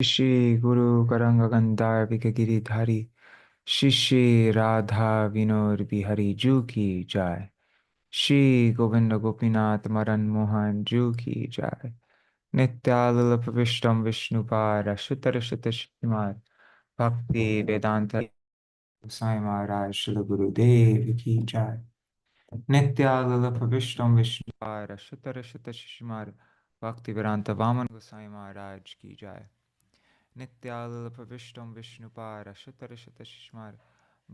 Shri Guru Karanga Gandhar Vikagiri Shishi Radha Vinod Bihari Ju Ki Jai. Shri Govinda Gopinath Madan Mohan Ju Ki Jai. Nityalala Pravishtam Vishnupara Shutarashita Shimar Bhakti Vedanta Sai Maharaj Shri Guru Dev Ki Jai. Nityalala Pravishtam Vishnupara Shutarashita Shimar Bhakti Vedanta Vaman Gosai Maharaj Ki Jai. Nityalala Pravishtam Vishnupara Shutarashita Shishmar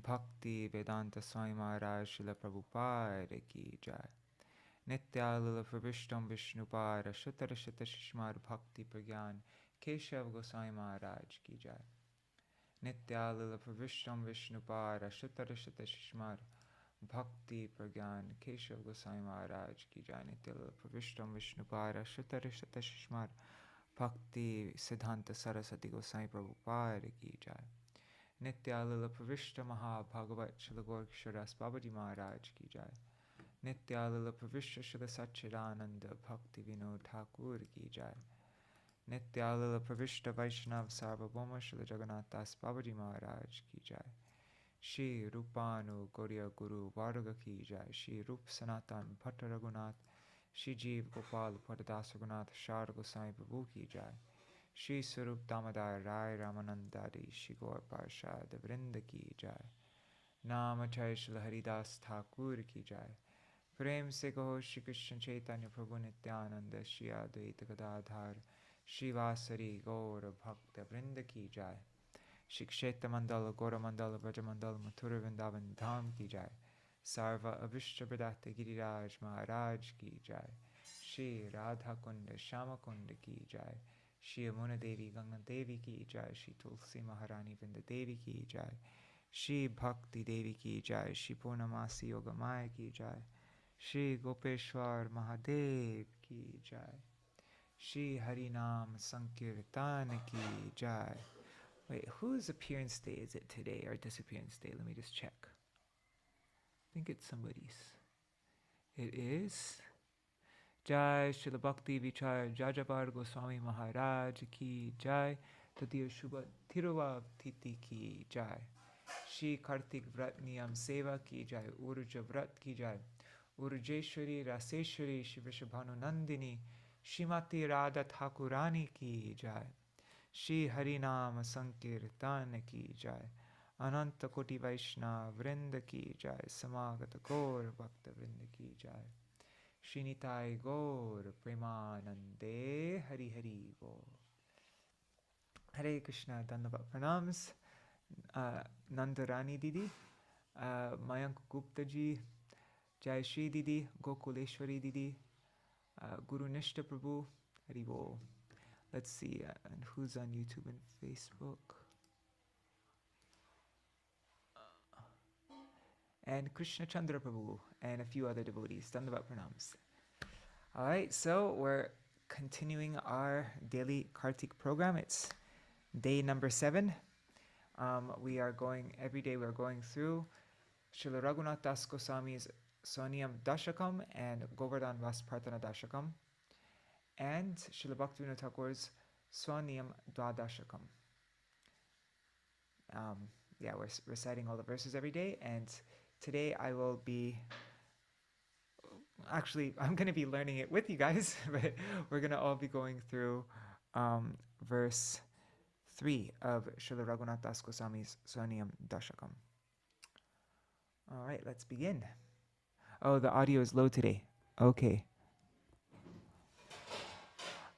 Bhakti Vedanta Swami Maharaj Srila Prabhupada Ki Jai. Nityalala Pravishtam Vishnupara Shutarashita Shishmar Bhakti Pragyan Keshav Gosai Maharaj Ki Jai. Nityalala Pravishtam Vishnupara Shutarashita Shishmar Bhakti Pragyan Keshav Gosai Maharaj Ki Jai. Nityalala Pravishtam Vishnupara Shutarashita Shishmar Bhakti Siddhanta Saraswati Gosai Prabhupada Ki Jai. Nityalala Pravishta Maha Bhagavat Srila Gorksharas Babaji Maharaj Ki Jai. Nityalala Pravishta Srila Satchidananda Bhaktivinoda Ṭhākura Ki Jai. Nityalala Pravishta Vaishnav Sarvabhauma Srila Jagannath Das Babaji Maharaj Ki Jai. Shri Rupanu Gauriya Guru Varga Ki Jai. Shri Rup Sanatan Bhatta Raghunātha Shri Jeev Gopal Dāsa Raghunātha Shar Gosai Prabhu Ki Jai. Shri Sarup Damodar Rai Ramanandari Shri Gaur Parshad Vrinda Ki Jai. Namachay Shri Haridas Ṭhākura Ki Jai. Prem Se Kaho Shri Krishna Chaitanya Prabhu Nityananda Shri Advaita Gadadhar Shri Vasari Gaur Bhakta Vrinda Ki Jai. Shri Kshetra Mandala Gaura Mandala Vraja Mandala Mathura Vrindavan Dham Ki Jai. Sarva Avishta Pradata Giriraj Maharaj Ki Jai. Shri Radha Kunda Shama Kunda Ki Jai. Shri Amuna Devi Ganga Devi Ki Jai. Shri Tulsi Maharani Vrinda Devi Ki Jai. Shri Bhakti Devi Ki Jai. Shri Purnamasi Yogamaya Ki Jai. Shri Gopeshwar Mahadev Ki Jai. Shri Harinam Sankirtan Ki Jai. Wait, whose appearance day is it today or disappearance day? Let me just check. I think it's somebody's. It is Jai Srila Bhakti Vichar Jajabar Goswami Maharaj Ki Jai. Tatiya Shubha Thiruva Titi Ki Jai. Shri Kartik Vrat Niyam Seva Ki Jai. Urja Vrat Ki Jai. Urjeshwari Raseshwari Shri Vrishabhanu Nandini Shrimati Radha Ṭhākurani Ki Jai. Shri Harinam Sankirtan Ki Jai. Ananta Koti Vaishnava Vrinda Ki Jai. Samagata Gaur Bhakta Vrinda Ki Jai. Shrinitai Gaur Premanande Hari Hari Gaur. Hare Krishna, Dandavat Pranams. Nandarani Didi, Mayank Gupta Ji, Jai Shri Didi, Gokuleshwari Didi, Guru Nishta Prabhu, Hari Bol. Let's see, and who's on YouTube and Facebook? And Krishna Chandra Prabhu, and a few other devotees. Dandavat Pranams. Alright, so we're continuing our daily Kartik program. It's day number 7. We are going, every day we're going through Śrīla Raghunātha Das Goswami's Sva-niyama Daśakam and Govardhan Vasprarthana Daśakam, and Śrīla Bhaktivinoda Thakur's Sva-niyama Dvādaśakam. Yeah, we're reciting all the verses every day, and today I will be, actually I'm going to be learning it with you guys, but we're going to all be going through verse 3 of Śrīla Raghunātha Das Goswami's Sva-niyama Daśakam. All right, let's begin. Oh, the audio is low today. Okay.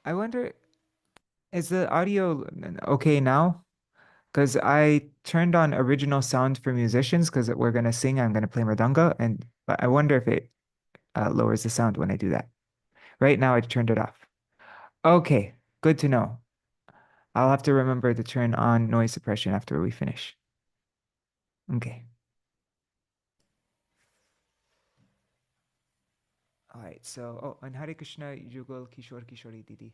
I wonder, is the audio okay now? Because I turned on original sound for musicians because we're going to sing, I'm going to play mridanga, but I wonder if it lowers the sound when I do that. Right now I turned it off. Okay, good to know. I'll have to remember to turn on noise suppression after we finish. Okay. All right, so, and Hare Krishna, Yugal Kishore Kishori Didi.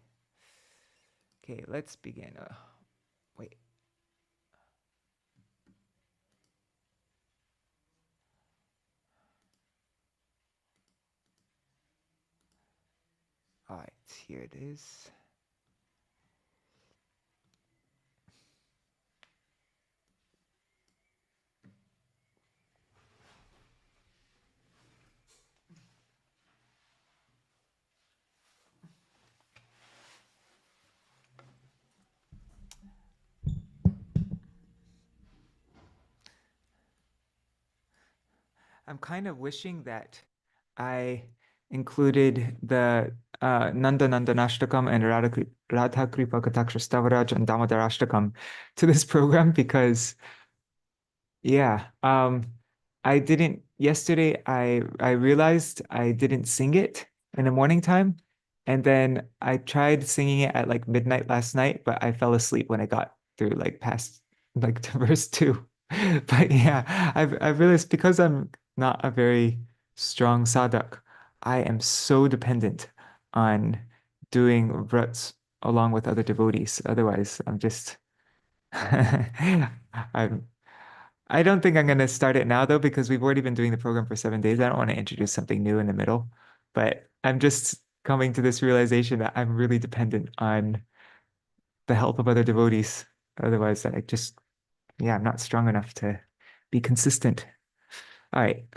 Okay, let's begin. Wait. All right, here it is. I'm kind of wishing that I included the Nanda Nandanashtakam and Radha Kripa Kataksha Stavaraj and Damodarashtakam to this program because yeah, I didn't yesterday I realized I didn't sing it in the morning time, and then I tried singing it at like midnight last night, but I fell asleep when I got through like past like to verse two. But yeah, I've realized because I'm not a very strong sadhak, I am so dependent on doing vrats along with other devotees. Otherwise, I'm just I'm I don't think I'm going to start it now though, because we've already been doing the program for 7 days. I don't want to introduce something new in the middle, but I'm just coming to this realization that I'm really dependent on the help of other devotees. Otherwise, I just, yeah, I'm not strong enough to be consistent. All right.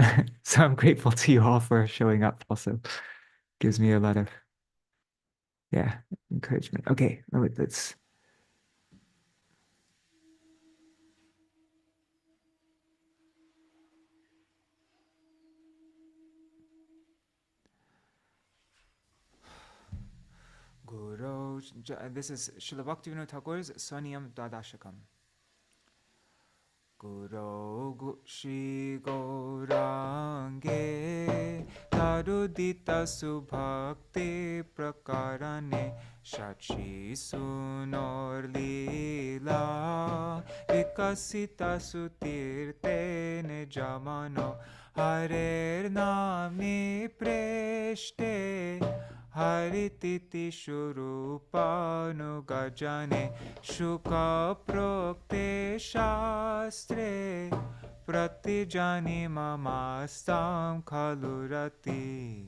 So I'm grateful to you all for showing up also. Gives me a lot of, yeah, encouragement. Okay, let's. Guru, this is Śrīla Bhaktivinoda Thakur's Sva-niyama Daśakam. Guru Shri Gaurange Tarudita Subhakti Prakarane Shachi Sunor Lila Vikasita Sutirte Nejamano Harer Nami Preshte Harititi Shurupanu Gajane Shuka Prokte Shastre Pratijani Mamastam Kalurati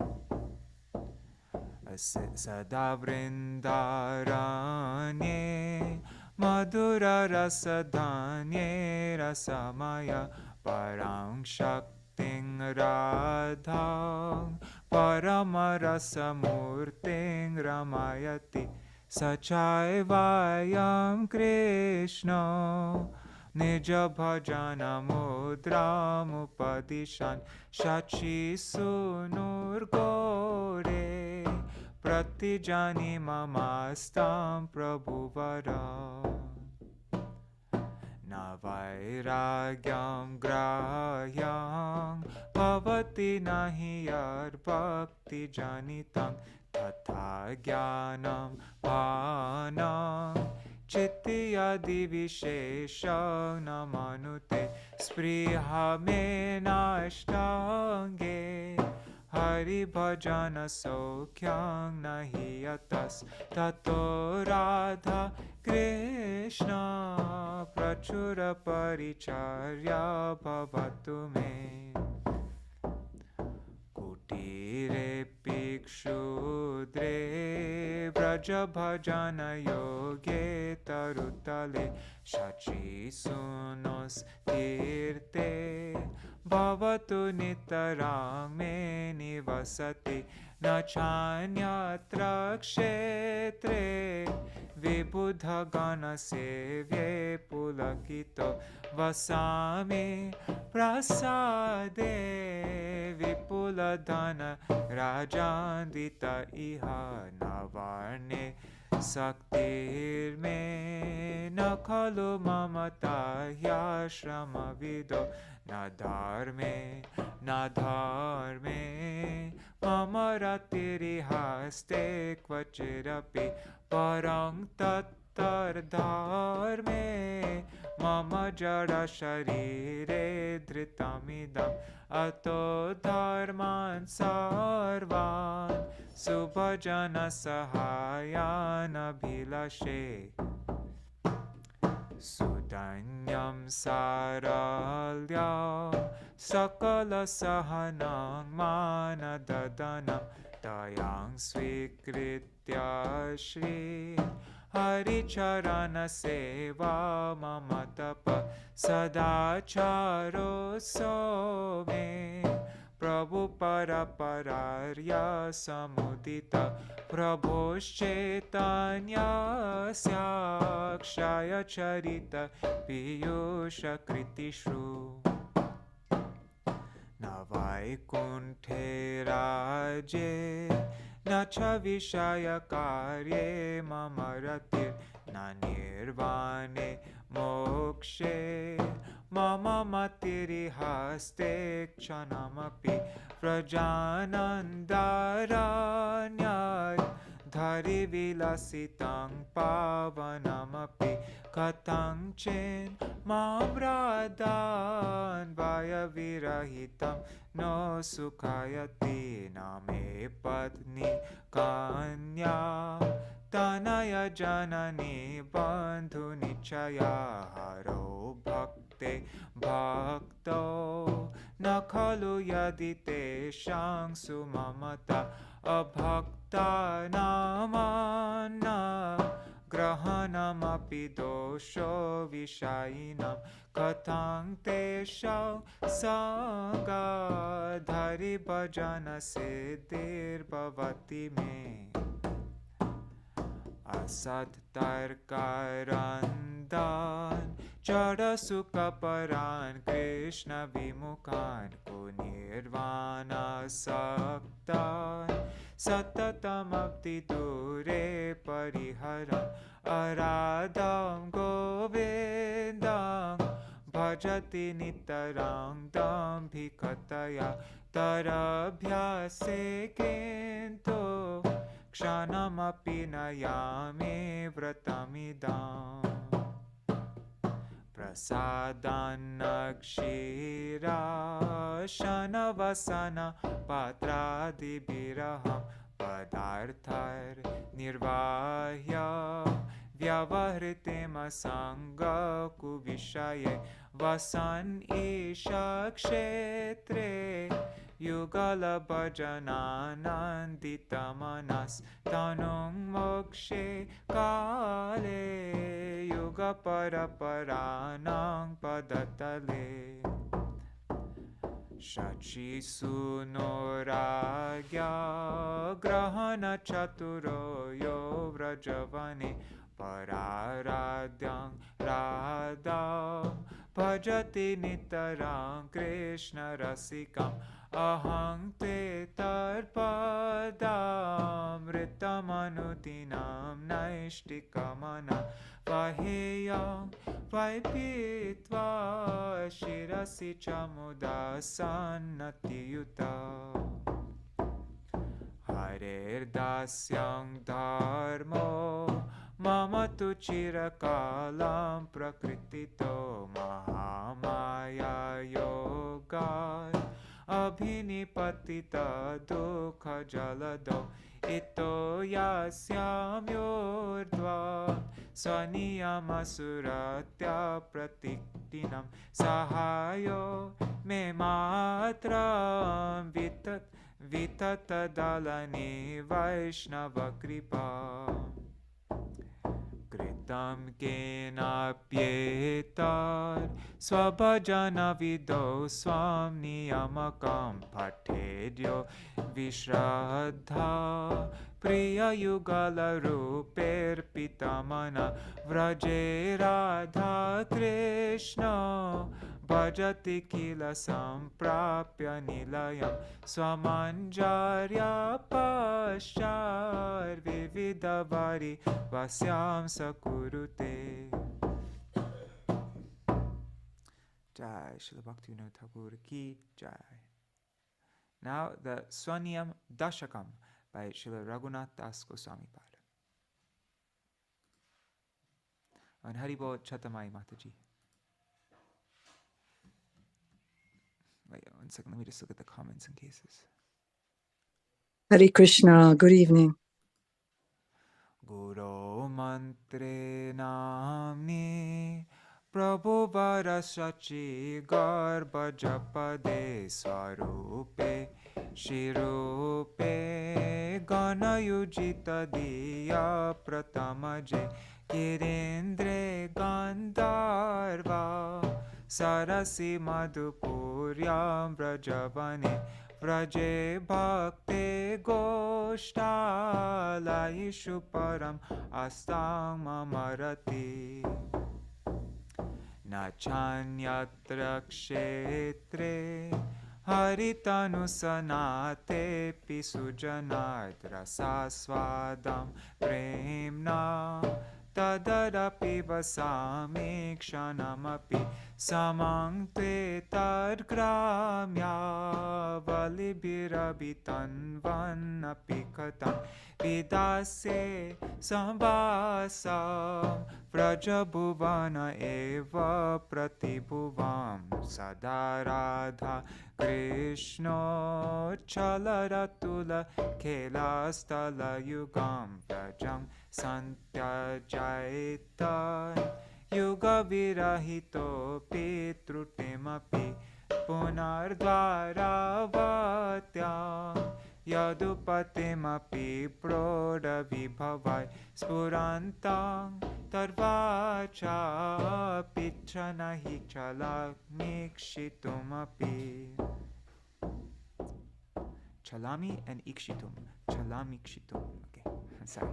Sada Vrindaranye Madhura Rasadhanye Rasamaya Parang Shakting Radhang Paramarasamurting Ramayati Sachaivayam Krishna Nija Bhajana Mudramupadishan Shachi Sunur Gore Pratijani Mamastam Prabhuvara Navairagyam grahyam bhavati nahi yar bhakti janitam tatha jnanam bhanam chitti adi vishesha namanute spriha me nashtange Hari bhajana sokhyang nahi yatas tato radha Krishna prachura paricharya bhavatu me Kutire pikshudre braja bhajana yoge tarutale shachi sunos tirte Bhavatu nitarang me nivasati nachanyatra kshetre Vibudha gana sevye pulakito vasami prasade Vipuladhana rajandita iha navarne Saktir me nakhalu mamata yashrama vido Nadharme, nadharme, mamaratiri haste kvachirapi parang tattar dharme mama jara sharire dhritamidam ato dharman sarvan subhajana sahayana bhilashe Sudanyam Saralyam Sakala Sahanam Manadadanam Dayang Svikritya Shri Haricharana Seva Mamatapa Sadacharo Some Prabhu Parapararya Samudita Prabhu Chaitanya Sakshaya Charita Piyusha Kritishru Nava Vaikunthe Raje Nacha Vishaya Karye Mamaratir Na Nirvane Mokshe Mama Matiri Haste Kshanamapi Prajanandaranyad Dhari Vilasitang Pavanamapi Katang Chen Mamradan Vaya Virahitam No Sukhayati Name Patni Kanya Tanaya Janani Bandhu Nichaya Haro Bhakte Bhakto Nakhalu Yadite Shang Sumamata Abhakta Namana Grahanamapi Dosho Vishayinam Katang Teshau Sanga Dhari Bhajana Siddhir Bhavati Me Asat Tarkarandan Jada Sukha Paran Krishna Vimukan Kunirvana Saktan Satatam Abdi Dure Pariharam Aradam Govindam Bhajati Nitarang Dambhikataya Tarabhyase Kinto Kshanamapi Nayami Vratamidam Prasadanakshira Shanavasana Patradibiraham Padarthar Nirvahya Vyavahritim Asanga Kuvishaye Vasan Isha Kshetre Yugala Bhajananandita Manas Tanung Mokshe Kale Yuga Paraparanang Padatale Shachi Sunoragya Grahana Chaturo Yo Vrajavane Pararadyang Radham Bhajati Nitarang Krishna Rasikam Ahang Te Tarpadam Ritamanudinam Naishtikamana Vaheyang Vaipitva Shirasi Chamudasannatiyuta Harer Dasyang Dharmo Mama tu chirakalam prakritito Mahamaya yoga Abhinipatita dukha jalado Ito yasyam yurdva Sva-niyama suratya pratiktinam Sahayo me matram Vitata dalani Vaishnava kripa Kritam kenapyetar Svabhajana vido Sva-niyamakam Patedyo Vishraddha Priya yugala ruper pitamana Vraje Radha Krishna Bhajati kila samprapya nilayam Swamanjarya paschar Vividavari vasyam sakurute Jai Śrīla Bhaktivinoda Ṭhākura ki Jai. Now the Sva-niyama Daśakam by Śrīla Raghunātha Gosvāmī Pada. And Haribol Chatamai Mataji. Wait 1 second, let me just look at the comments in cases. Hare Krishna, good evening. Guru Mantre Namni Prabhu Varasachi Garbha Japade Swarupe Shirupe Ganayujita Diya Pratamaje Kirendre Gandharva Sarasi Madhupuryam Vrajavane Vraje Bhakte Goshtalayishu Param Astang Mamarati Nachanyatra Kshetre Haritanusanatepi sujanardrasasvadam premna Tadarapi vasami kshanamapi samang te tadgramya valibirabitanvanapi katam vidase samvasam vrajabhuvana eva pratibhuvam sadaradha Krishna chalaratula kelastala yugam vrajam Santyajaitan Yuga virahito pitrutemapi Punardvaravatyam Yadupatemapi prodavibhavai Spurantang Tarvacha Pichanahi chalamikshitumapi Chalami and ikshitum. Chalamikshitum. Okay, I'm sorry.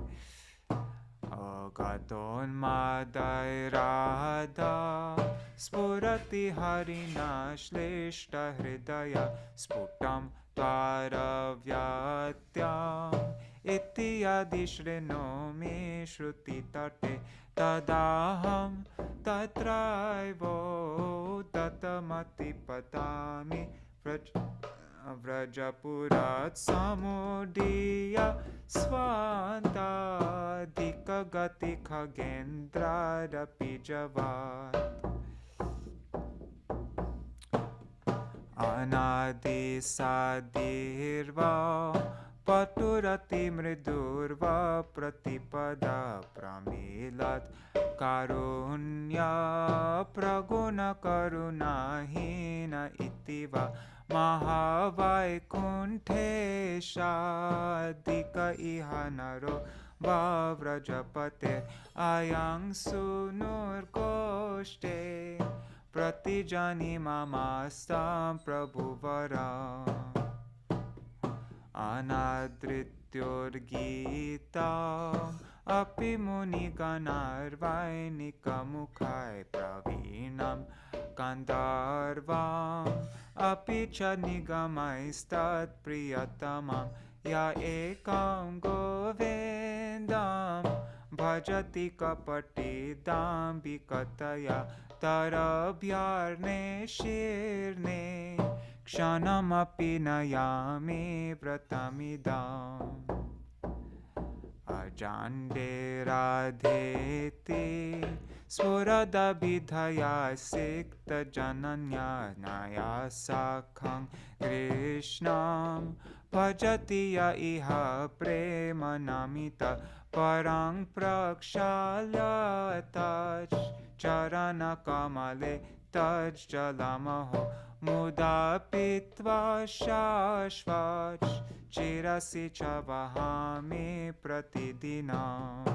Agaton madai radha spurati harina shleshta hridaya sputam tvaravyatya iti adishreno me shruti tate tadaham tatraivo tatamati patami Vrajapurat samudiya svanta dika gati khagendra rapi javat anadi sadirva paturati mridurva pratipada pramilat karunya praguna karunahina itiva Mahavaikuntesha dika iha naro vavrajapate ayang sunur koshte pratijani mamastam prabhuvara anadrityorgita api muniganarvainika mukhai pravinam Gandharvam api cha nigamaistat priyatamam ya ekam govindam bhajati kapatidam vikataya tarabhyarne shirne kshanamapi nayami vratamidam ajande radhete Surada bidhaya sikta jananya naya sakhang Krishnam bhajati ya iha prema namita parang prakshalyatach charana kamale taj jalamaho muda pitva shashvach chirasi chavahami pratidinam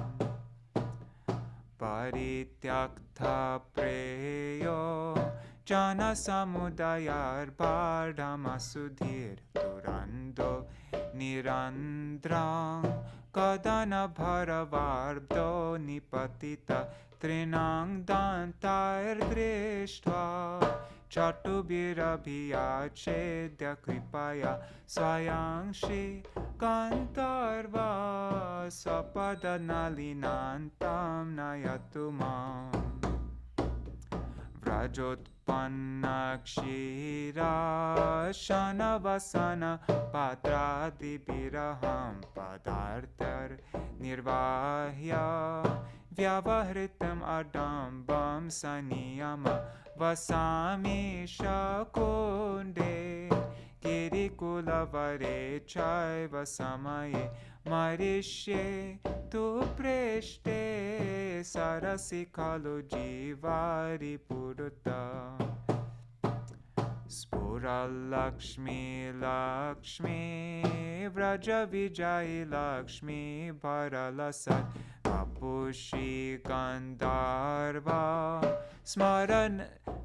Parityakta preyo jana samudayar bardhamasudhir durando nirandrang kadana bharavarbdo nipatita trinang dantair drishtva Chatubirabhyachedya kripaya swayang shri kantarva swapadanalinantam nayatumam Vrajotpanna kshira shanavasana patradibiraham padartar nirvahya vyavahritam adambam Sva-niyama Vasami shakunde girikulavare chaiva samaye marishye tu preshte sarasi kalu jivari puruta Spura Lakshmi Lakshmi Vraja Vijay Lakshmi Bharalasat Vapushi Gandharva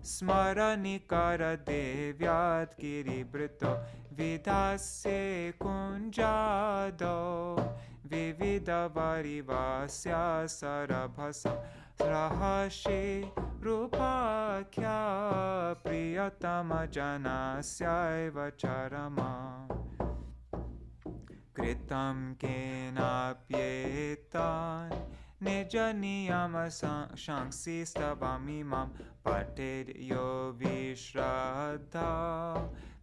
Smaranikara Devyat Giribrito Vidase Kunjado Vivida Varivasya Sarabhasa Rahashi रूपाख्या प्रियतमजनस्यैव चरमम् कृतं केनाप्येतान् निजनियमशंसिस्तवमिमं पठेद् यो विश्रद्धा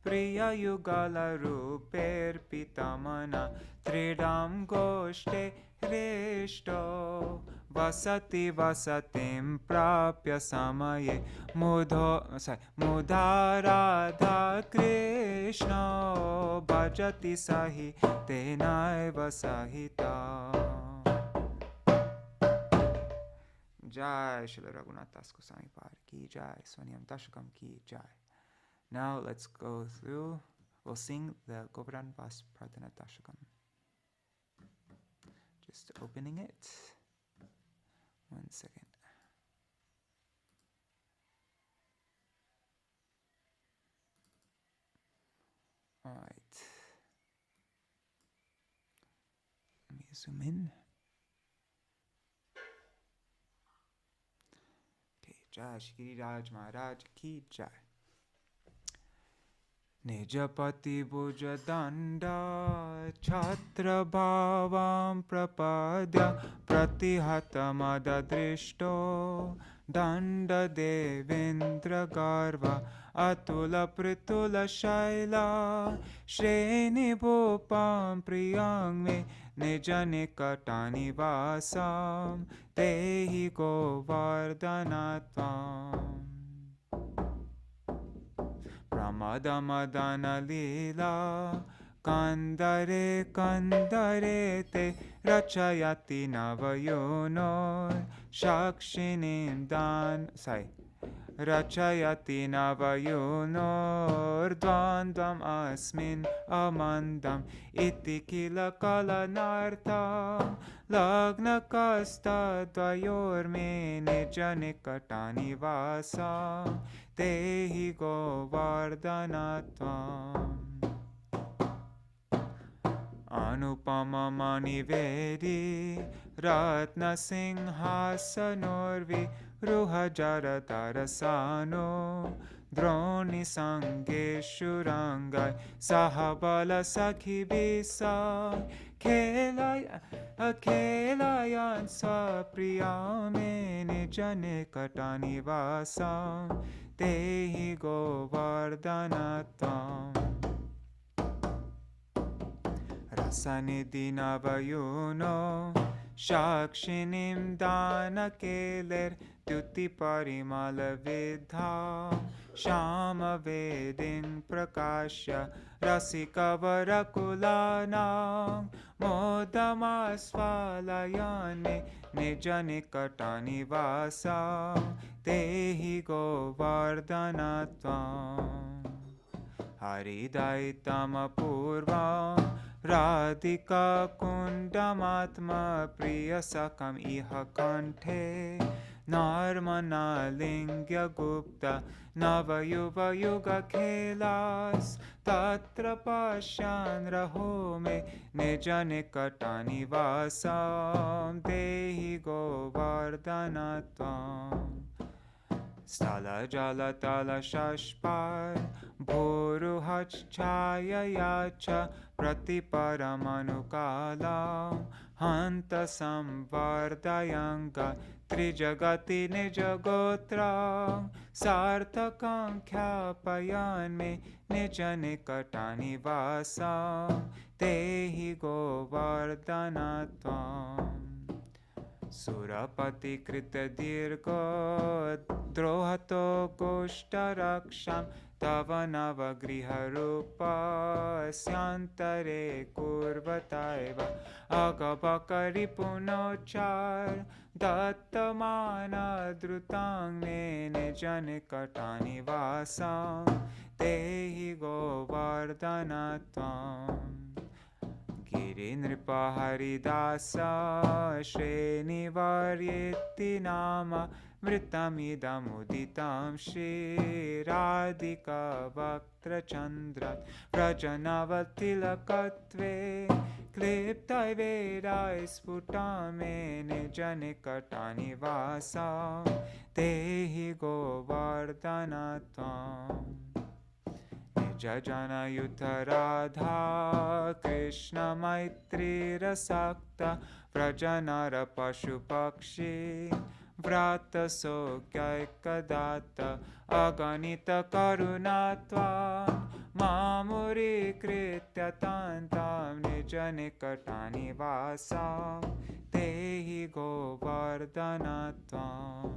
प्रिययुगलरूपेऽर्पितमना त्रिडां गोष्ठे हृष्टो वसति वसतिं प्राप्य समये मुधा राधा कृष्णो भजति सहि तेनैव सहिता। Jai Śrīla Raghunātha Gosvāmī ki jai, Sva-niyama Daśakam ki jai. Now let's go through, we'll sing the Govardhan Vas Prarthana Daśakam. Just opening it. 1 second. All right. Let me zoom in. Okay, Jai Shri Raj Maharaj ki jai. Nijapati Bhuja Danda Chhatra Bhavam Prapadya Pratihata Madadrishto Danda Devendra Garva Atula Pritula Shaila Shreni Bhopam Priyang Me Nijanikatani Vasam Tehi Govardhanatvam Pramadana Lila Kandare Kandare Te Rachayati Navayunor Shakshinim Dan Rachayati Navayunor Dvandvam Asmin Amandam Iti Kila Kalanartam Lagna Kasta Dvayor Me Nijanikatani Vasam Tehi Govardhanatvam Anupama Manivedi Ratna Singhasanorvi Ruhajara Tarasano Droni Sangeshurangai Sahabala Sakhi Bisa Akelayan Swapriyame Nijanikatani Vasam Tehi Govardhanatvam Rasanidhi Navayuno Shakshinim Dana Keler Tuti Parimala Vidha Shama Vedin Prakasha Rasika Varakulanam Modamasvalayane Nijanikatani Vasam Tehi Govardhanatvam Haridaitama Purvam Radhika Kundamatma Priyasakam Iha Kanthe Narmana Lingya Gupta Navayuva Yuga Khelas Tatra Pashan Rahome Nijanikatani Vasam Tehi Govardhanatvam Stala Jala Tala Shashpar Bhoruhach Chaya Yacha Pratiparamanukala Hanta Samvardayanga Trijagati Nijagotra Sarthakam Khyapayan Me Nijanikatani Vasam Tehi Govardhanatvam Surapati Krita Dirgo Drohato Kushtaraksham Tava Navagriha Rupa Syantare Kurvataiva Agabakari Punochar Dattamana Drutang Me Nijanikatani Vasam Tehi Govardhanatvam Girinripa Haridasa Shreni Varyeti Nama Vritamidam Uditam Shri Radhika Vaktra Chandrat Vrajanavaltilakatve Kliptai Vedai Sputame Nijanikatani Vasam tehi govardhanatvam. Nijajana yuta radha Krishna maitri rasakta Vrajanara pashu pakshi Vrata sokyaikadata Aganita karunatvam Mamuri kritya tantam Nijanikatani vasam Tehi govardhanatvam.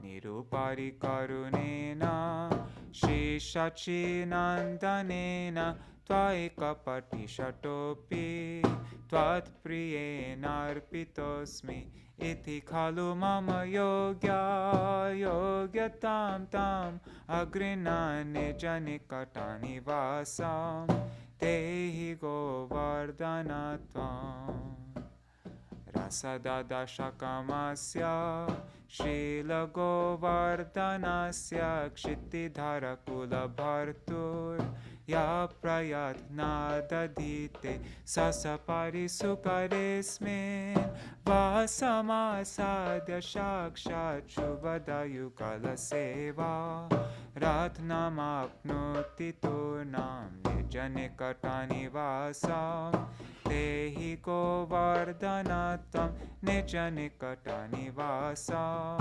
Nirupari karunena Shri Sachinandanena Tvaikapati shatopi Tvat priyenarpitosmi Iti khalu mama yogya Yogya tam tam Agrina nijanikatani vasam Tehi govardhanatvam. Dvādaśakamasya Śrīla Govardhanasya Kshitidhara Kula Bhartur Ya Prayatna Dadite Sasapari Sukaresmin Vasamasadya Shakshat Shubhadayukala Seva Ratnamapnuti Turnam Nijanikatani Vasam Tehi govardhanatam nijanikatani vasam.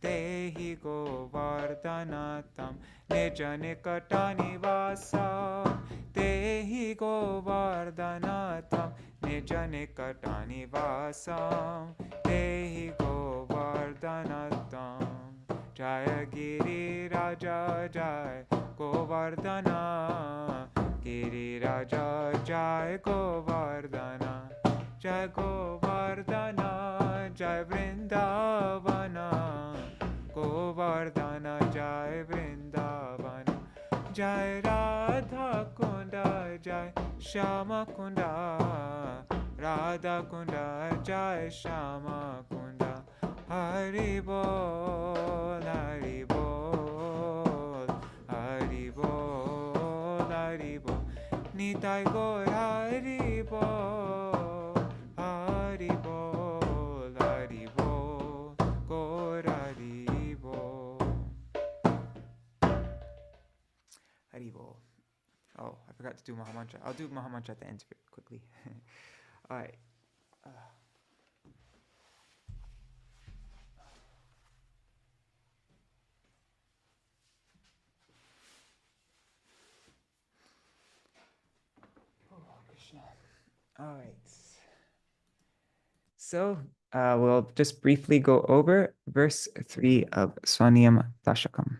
Tehi govardhanatam nijanikatani vasam. Tehi govardhanatam nijanikatani vasam. Tehi govardhanatam. Jaya Giri Raja Jaya Govardhana Giri Raja Jai Govardhana Jai Govardhana Jai Vrindavana Govardhana Jai Vrindavana Jai Radha Kunda Jai Shama Kunda Radha Kunda Jai Shama Kunda Hari Bol Hari Bol Hari Bol Hari Bol Nitai Gaur Hari Bol Hari Bol Hari Bol Gaur Hari Bol Hari Bol. Oh, I forgot to do Mahamantra. I'll do Mahamantra at the end quickly. All right. All right. So we'll just briefly go over verse 3 of Sva-niyama Daśakam.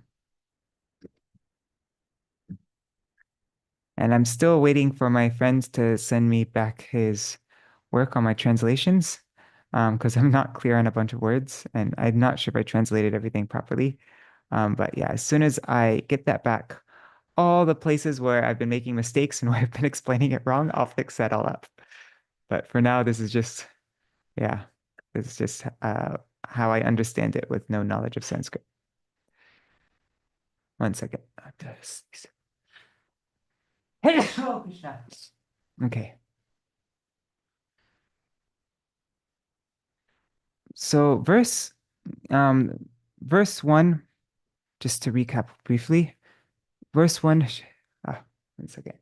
And I'm still waiting for my friends to send me back his work on my translations because I'm not clear on a bunch of words and I'm not sure if I translated everything properly. But yeah, as soon as I get that back, all the places where I've been making mistakes and where I've been explaining it wrong, I'll fix that all up. But for now, this is just, yeah, this is just how I understand it with no knowledge of Sanskrit. One second. Okay. So verse 1, just to recap briefly, verse 1, one second.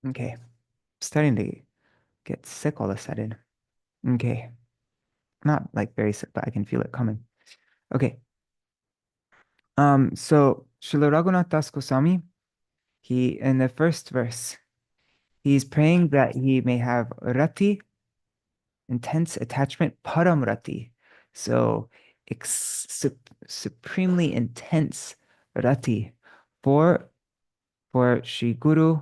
Okay, starting to get sick all of a sudden. Okay, not like very sick, but I can feel it coming. Okay. So Śrīla Raghunātha Gosvāmī, he in the first verse, he's praying that he may have rati, intense attachment, param rati. So supremely intense rati for Shri Guru,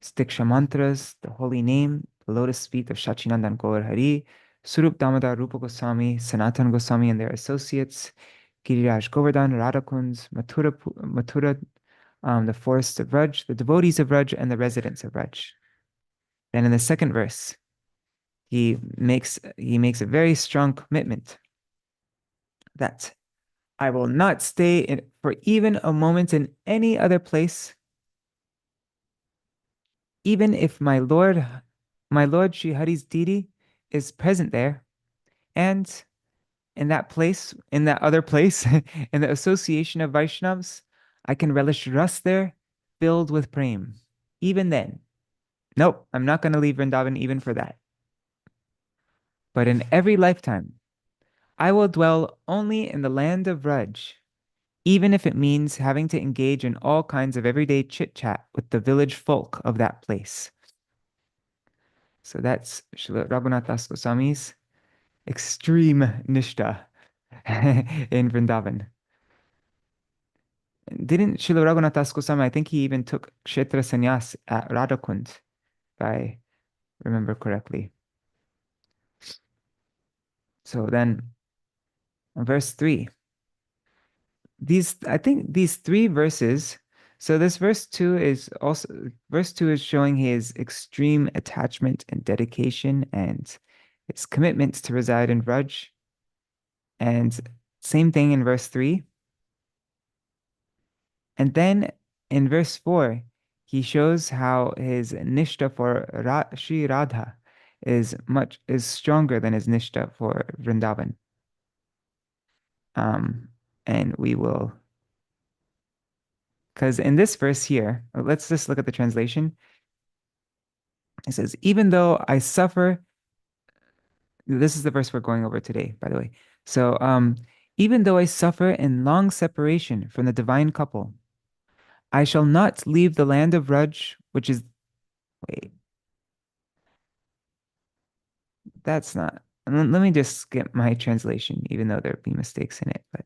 Stiksha mantras, the holy name, the lotus feet of Sachinandan Gaur Hari, Surup Damodar Rupa Goswami, Sanatan Goswami and their associates, Giriraj Govardhan, Radhakunds, Mathura, the forests of Vraj, the devotees of Vraj, and the residents of Vraj. Then in the second verse, he makes a very strong commitment that I will not stay for even a moment in any other place, even if my Lord Sri Hari's deity is present there, and in that place, in that other place, in the association of Vaishnavas, I can relish ras there, filled with prem. Even then, nope, I'm not going to leave Vrindavan even for that. But in every lifetime, I will dwell only in the land of Vraj, even if it means having to engage in all kinds of everyday chit-chat with the village folk of that place. So that's Śrīla Raghunātha Gosvāmī's extreme nishta in Vrindavan. Didn't Śrīla Raghunātha Gosvāmī, I think he even took Kshetra Sannyas at Radhakund, if I remember correctly. So then, verse 3. I think these three verses, so this verse 2 is showing his extreme attachment and dedication and his commitment to reside in Vraj. And same thing in verse 3. And then in verse 4, he shows how his nishta for Sri Radha is stronger than his nishta for Vrindavan. And we will, because in this verse here, let's just look at the translation. It says, even though I suffer, this is the verse we're going over today, by the way. So, even though I suffer in long separation from the divine couple, I shall not leave the land of Vraj, which is, wait, that's not, let me just skip my translation, even though there be mistakes in it, but,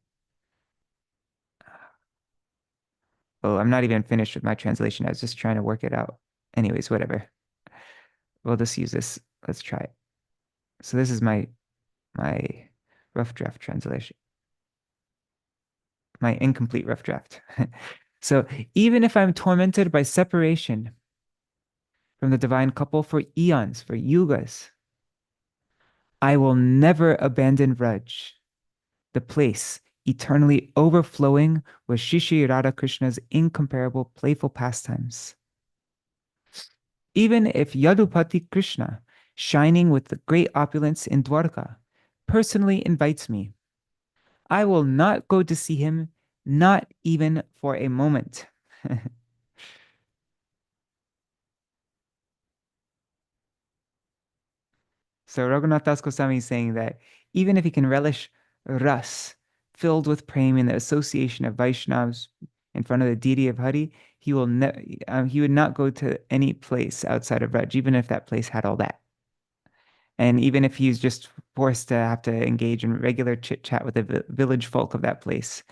oh, I'm not even finished with my translation. I was just trying to work it out. Anyways, whatever. We'll just use this. Let's try it. So this is my rough draft translation. My incomplete rough draft. So even if I'm tormented by separation from the divine couple for eons, for yugas, I will never abandon Vraj, the place eternally overflowing with Shri Radhakrishna's incomparable playful pastimes. Even if Yadupati Krishna, shining with the great opulence in Dwarka, personally invites me, I will not go to see him, not even for a moment. So Raghunath Das Goswami is saying that even if he can relish ras, filled with prem in the association of Vaishnavas in front of the deity of Hari, he would not go to any place outside of Vraj, even if that place had all that. And even if he's just forced to have to engage in regular chit-chat with the village folk of that place,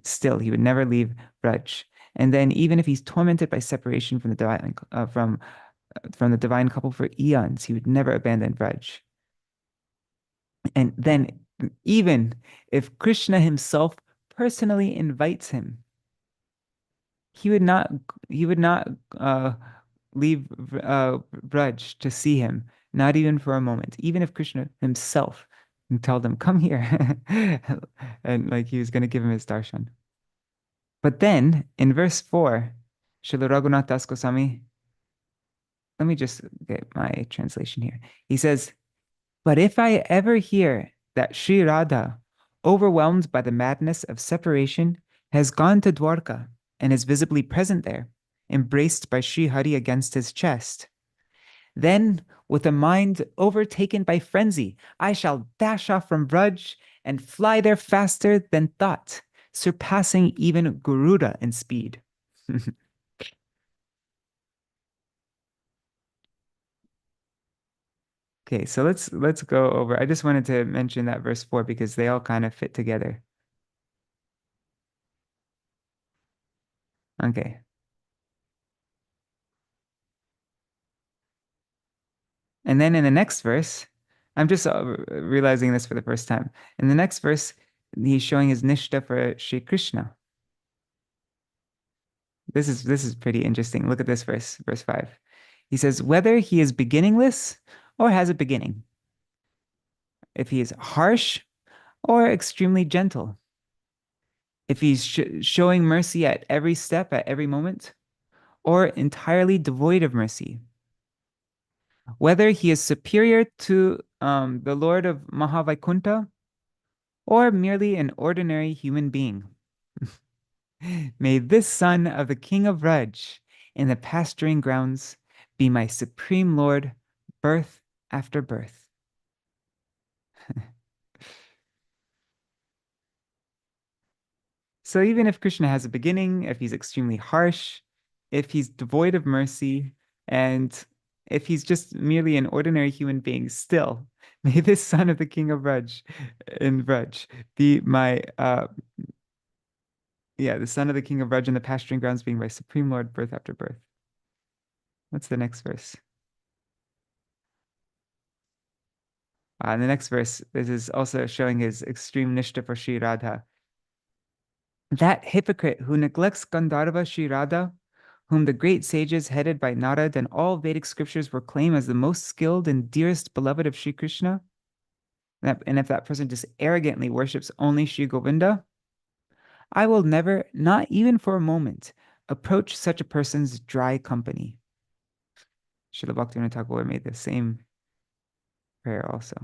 still, he would never leave Vraj. And then even if he's tormented by separation from the divine, from the divine couple for eons, he would never abandon Vraj. And then even if Krishna himself personally invites him, he would not leave Vraj to see him, not even for a moment. Even if Krishna himself told him, come here, and like he was going to give him his darshan. But then in verse 4, Śrīla Raghunātha Das Goswami, let me just get my translation here. He says, but if I ever hear that Sri Radha, overwhelmed by the madness of separation, has gone to Dwarka and is visibly present there, embraced by Sri Hari against his chest, then, with a mind overtaken by frenzy, I shall dash off from Vraj and fly there faster than thought, surpassing even Garuda in speed. Okay, so let's go over. I just wanted to mention that verse 4 because they all kind of fit together. Okay. And then in the next verse, I'm just realizing this for the first time. In the next verse, he's showing his nishta for Sri Krishna. This is pretty interesting. Look at this verse 5. He says, whether he is beginningless or has a beginning, if he is harsh or extremely gentle, if he's showing mercy at every step, at every moment, or entirely devoid of mercy, whether he is superior to the Lord of Mahavaikuntha, or merely an ordinary human being. May this son of the king of Vraj in the pasturing grounds be my supreme Lord, birth after birth. So even if Krishna has a beginning, if he's extremely harsh, if he's devoid of mercy, and if he's just merely an ordinary human being, still, may this son of the king of Vraj in Vraj be my the son of the king of Vraj in the pasturing grounds being my supreme Lord, birth after birth. What's the next verse? In the next verse, this is also showing his extreme nishta for Sri Radha. That hypocrite who neglects Gandharva Sri Radha, whom the great sages headed by Narad and all Vedic scriptures proclaim as the most skilled and dearest beloved of Sri Krishna, and if that person just arrogantly worships only Sri Govinda, I will never, not even for a moment, approach such a person's dry company. Śrīla Bhaktivinoda Ṭhākura made the same prayer also.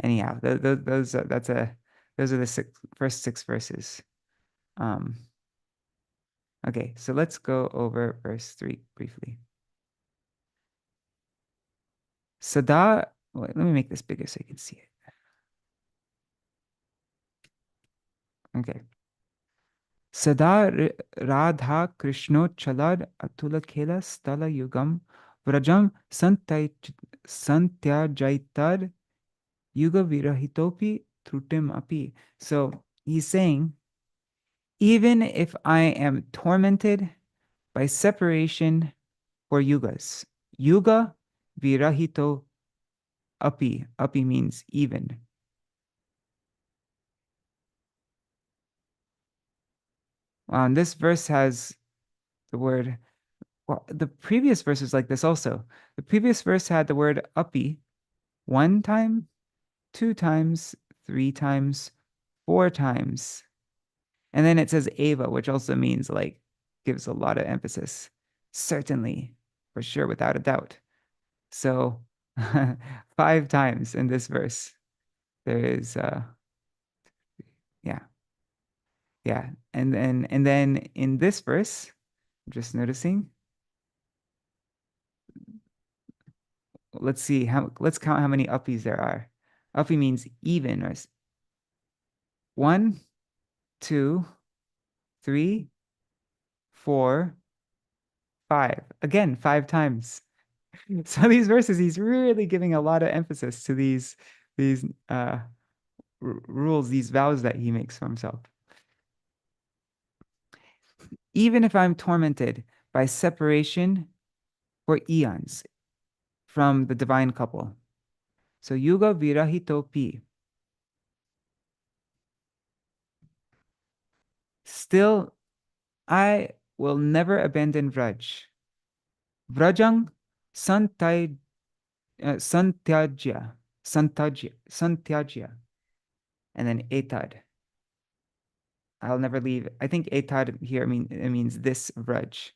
Anyhow, those are the first six verses. Okay, so let's go over verse 3 briefly. Sada, wait, let me make this bigger so you can see it. Okay. Sada Radha Krishno Chalad Atula Khela Stala Yugam Vrajam Santyajaitar Yuga Virahitopi Trutim Api. So he's saying, even if I am tormented by separation for yugas, yuga virahito api. Api means even. This verse has the word, well, the previous verse is like this also. The previous verse had the word api 1 time, 2 times, 3 times, 4 times. And then it says eva, which also means like gives a lot of emphasis. Certainly, for sure, without a doubt. So 5 times in this verse, there is yeah. And then in this verse, I'm just noticing. Let's count how many uppies there are. Uppi means even, or 1, 2, 3, 4, 5. Again, 5 times. So these verses, he's really giving a lot of emphasis to these rules, these vows that he makes for himself. Even if I'm tormented by separation for eons from the divine couple. So yuga virahitopi. Still, I will never abandon Vraj. Vrajang santyajya. And then etad. I'll never leave. I think etad here it means this Vraj.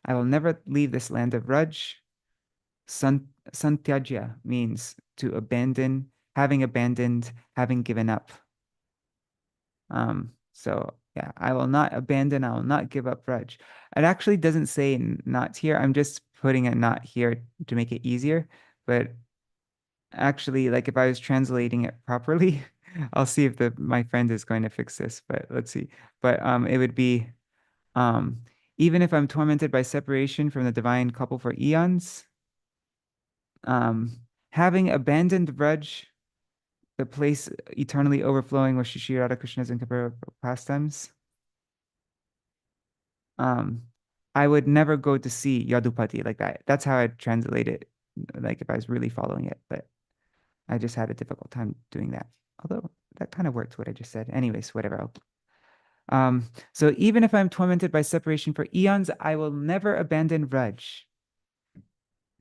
I will never leave this land of Vraj. Santyajya means to abandon, having abandoned, having given up. So yeah, I will not abandon, I will not give up Vraj. It actually doesn't say not here. I'm just putting a not here to make it easier. But actually, like if I was translating it properly, I'll see if my friend is going to fix this, but let's see. But it would be even if I'm tormented by separation from the divine couple for eons, having abandoned Vraj, the place eternally overflowing with Shri Radha Krishna's incomparable pastimes, I would never go to see Yadupati like that. That's how I'd translate it, like if I was really following it, but I just had a difficult time doing that. Although that kind of worked what I just said. Anyways, whatever. So even if I'm tormented by separation for eons, I will never abandon Vraj.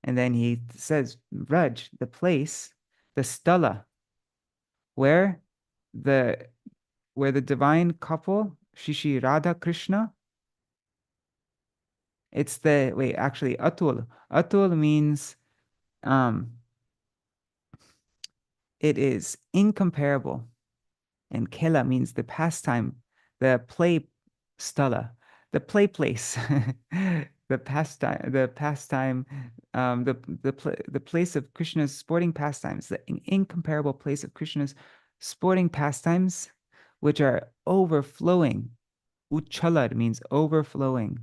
And then he says, Vraj, the place, the stala, where the divine couple, Shri Radha Krishna, it's actually Atul. Atul means it is incomparable. And Khela means the pastime, the play stala, the play place, the pastime, the place of Krishna's sporting pastimes, the incomparable place of Krishna's sporting pastimes, which are overflowing. Uchalad means overflowing.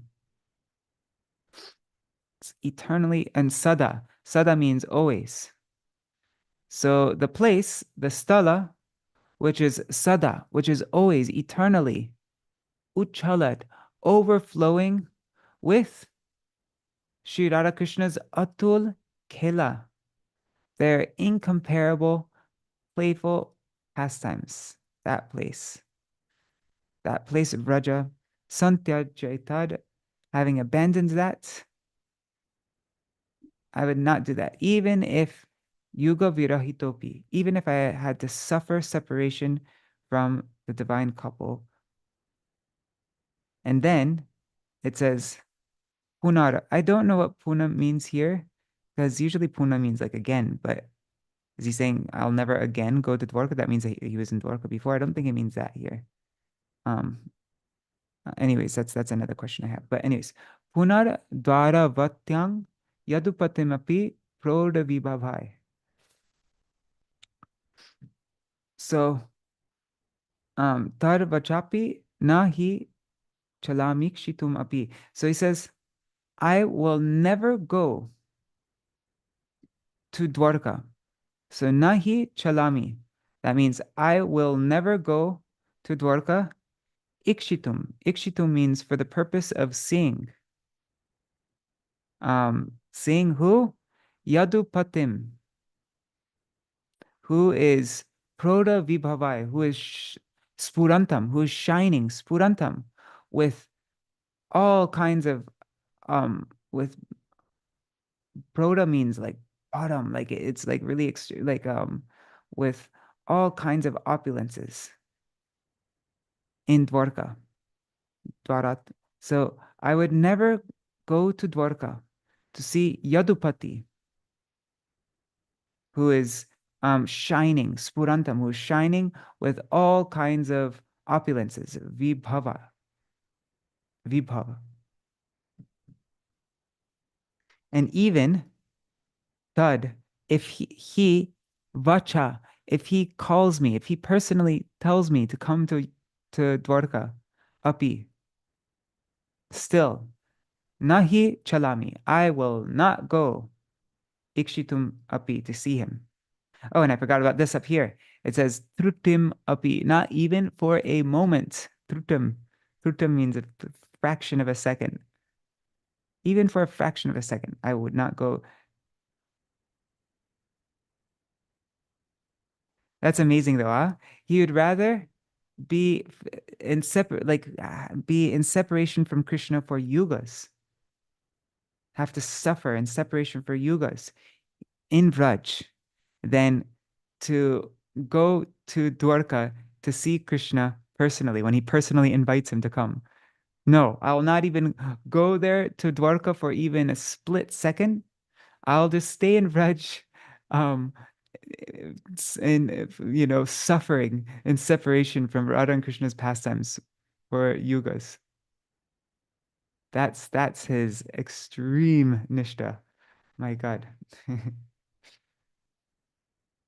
It's eternally, and sada. Sada means always. So the place, the stala, which is sada, which is always, eternally, uchalad, overflowing with Sri Radhakrishna's atul khela, their incomparable, playful pastimes. That place of Vraja, Santya Jaitad, having abandoned that, I would not do that, even if Yuga Virahitopi, even if I had to suffer separation from the divine couple. And then it says, Punar. I don't know what Puna means here, because usually Puna means like again, but is he saying I'll never again go to Dwarka? That means that he was in Dwarka before. I don't think it means that here. Anyways, that's another question I have. But anyways, Punar Dwara Vatyang Yadupatimapi Prodha Vibhavai. So, Tar Vachapi Nahi Chalamikshitum Api. So he says, I will never go to Dwarka. So Nahi Chalami. That means I will never go to Dwarka. Ikshitum. Ikshitum means for the purpose of seeing. Seeing who? Yadupatim. Who is Prodha Vibhavai, who is Spurantam, who is shining, Spurantam, with all kinds of with Prodha means like bottom, like it's like really like with all kinds of opulences in Dwarka. Dwarat. So I would never go to Dwarka to see Yadupati, who is shining, Spurantam, who is shining with all kinds of opulences, Vibhava. And even Tad, if he Vacha, if he calls me, if he personally tells me to come to Dwarka, Api, still, Nahi Chalami, I will not go Ikshitum Api to see him. Oh, and I forgot about this up here. It says Trutim Api, not even for a moment. Trutim. Trutim means a fraction of a second. Even for a fraction of a second, I would not go. That's amazing though, huh? He would rather be in be in separation from Krishna for yugas. Have to suffer in separation for yugas in Vraj than to go to Dwarka to see Krishna personally when he personally invites him to come. No, I'll not even go there to Dwarka for even a split second. I'll just stay in Vraj, in suffering and separation from Radha and Krishna's pastimes for yugas. That's his extreme nishta. My God.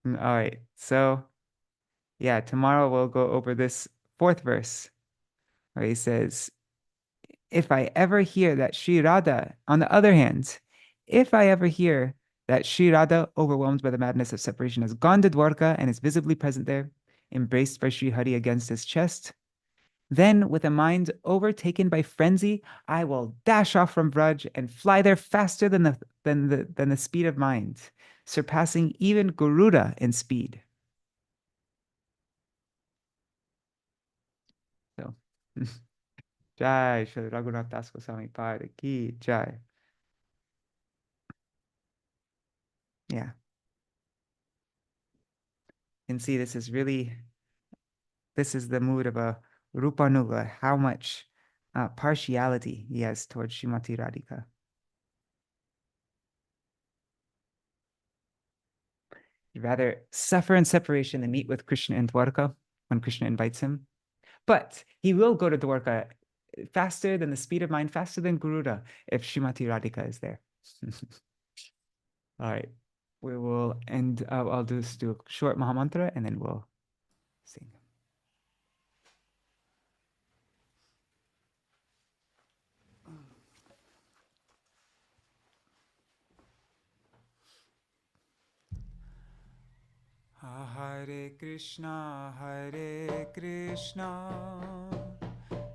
All right. So yeah, tomorrow we'll go over this fourth verse where he says, if I ever hear that Sri Radha, on the other hand, if I ever hear that Sri Radha, overwhelmed by the madness of separation, has gone to Dwarka and is visibly present there, embraced by Sri Hari against his chest, then, with a mind overtaken by frenzy, I will dash off from Vraj and fly there faster than the speed of mind, surpassing even Garuda in speed. So, Jai Śrīla Raghunātha Gosvāmī Pada Ki Jai. Yeah. And see, this is the mood of a Rupanuga, how much partiality he has towards Srimati Radhika. He'd rather suffer in separation than meet with Krishna in Dwarka when Krishna invites him. But he will go to Dwarka faster than the speed of mind, faster than Garuda, if Srimati Radhika is there. All right, we will end. I'll just do a short Mahamantra and then we'll sing. Hare Krishna,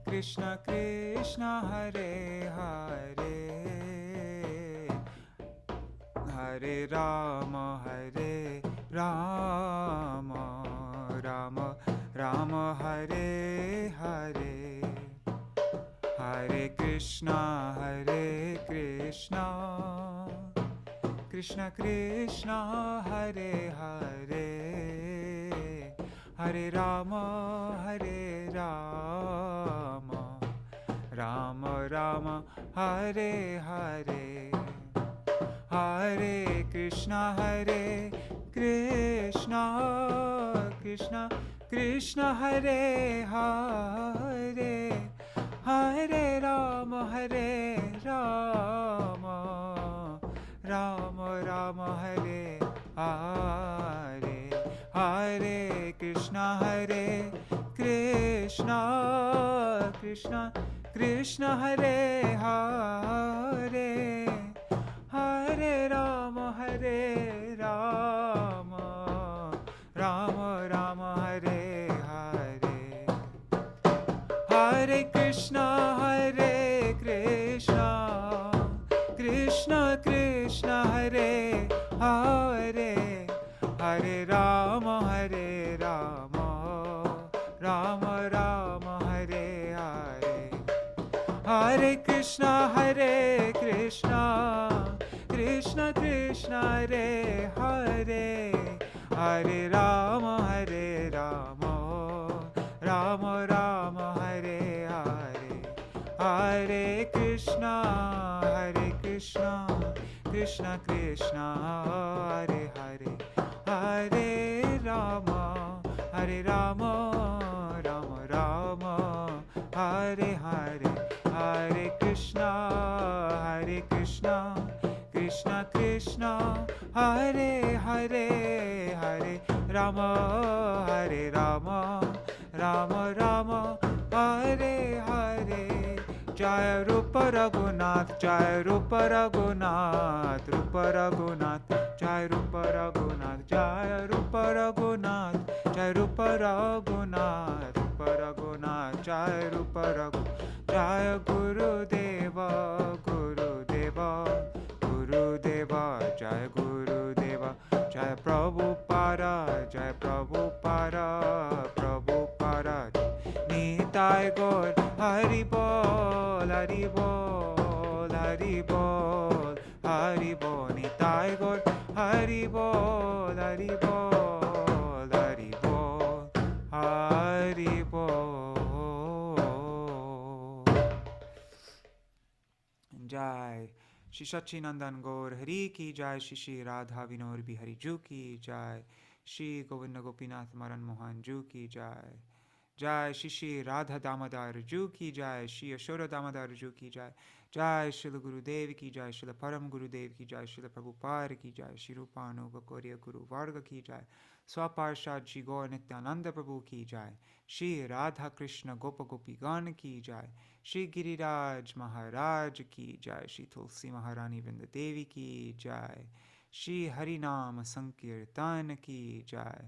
Krishna Krishna, Hare Hare, Hare Rama, Rama Rama, Hare Hare, Hare Krishna, Krishna Krishna, Hare Hare, Hare Rama, Rama Rama, Hare Hare, Hare Krishna, Krishna Krishna, Hare Hare, Hare Rama, Rama Rama, Hare Hare, Hare Krishna, Krishna Hare Hare, Hare Rama, Rama Rama, Hare Hare, Hare Krishna, Krishna Krishna, Hare Hare, Hare Rama, Rama Rama, Hare Hare, Hare Krishna, Krishna Krishna, Hare Hare, Hare Rama, Rama Rama, Hare Hare, Hare Krishna, Krishna Krishna, Hare Hare, Hare Rama, Rama Rama, Hare Hare, Hare Krishna, Krishna Krishna, Hare Hare, Hare Rama, Rama Rama, Hare Hare, Jaya Rupa Raghunātha, Jaya Rupa Raghunātha, Rupa Raghunātha, Jaya Rupa Raghunātha, Jaya Rupa Raghunātha, Jaya Rupa Raghunātha, Rupa Raghunātha, Jaya Rupa Raghunātha, Jaya Gurudeva, Jaya Gurudeva, Jaya Prabhupada, Prabhupada, Nitai Gaur, Hari Bol, Hari Bol, Hari Bol, Hari Bol, Nitai Gaur, Hari Bol, Hari Bol, Hari Bol, Hari Bol. Jai Shri Sachinandan Gaur Hari Ki Jai, Shri Radha Bihari Ju Ki Jai, Shri Govinda Gopinath Maran Mohan Ju Ki Jai, Jai Shri Radha Damodar Ju Ki Jai, Shri Yashoda Damodar Ju Ki Jai, Jai Srila Gurudev Ki Jai, Srila Param Gurudev Ki Jai, Srila Prabhupada Ki Jai, Shri Rupanuga Gauriya Guru Varga Ki Jai, Swaparshad Shri Gaur Nityananda Prabhu Ki Jai, Shri Radha Krishna Gopa Gopi Gan Ki Jai, Shri Giriraj Maharaj Ki Jai, Shri Tulsi Maharani Vrinda Devi Ki Jai, Shri Harinam Sankirtan Ki Jai,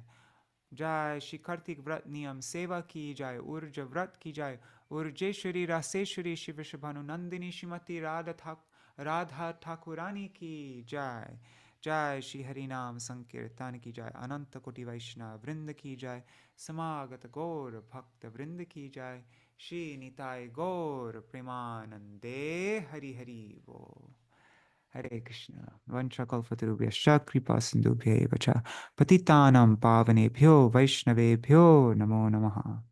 Jai Shri Kartik Vrat Niyam Seva Ki Jai, Urja Vrat Ki Jai, Urjeshwari Raseshwari Shri Vrishabhanu Nandini Shrimati Radha Ṭhākurani Ki Jai, Jai Shri Harinam Sankirtan Ki Jai, Ananta Koti Vaishnava Vrinda Ki Jai, Samagata Gaur Bhakta Vrinda Ki Jai, Shri Nitai Gaur Premanande, Hari Hari Bo. Hare Krishna. Vanchakalpatarubhyascha kripa sindhubhya vacha patitanam pavanebhyo vaishnavebhyo namo namaha.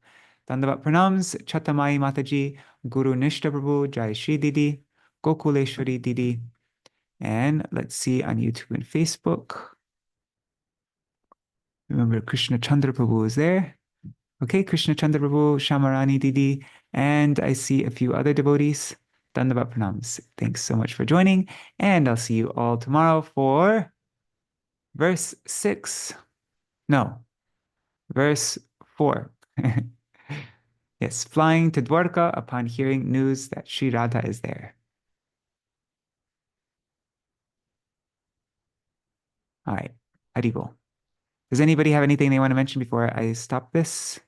Dandavat pranams, Chatamai Mataji, Guru Nishta Prabhu, Jai Shri Didi, Gokuleshwari Didi, and let's see on YouTube and Facebook. Remember, Krishna Chandra Prabhu is there. Okay, Krishna Chandra Prabhu, Shamarani Didi, and I see a few other devotees. Dandavat pranams. Thanks so much for joining, and I'll see you all tomorrow for verse 6. No, verse 4. Yes, flying to Dwarka upon hearing news that Sri Radha is there. All right, Haribol. Does anybody have anything they want to mention before I stop this?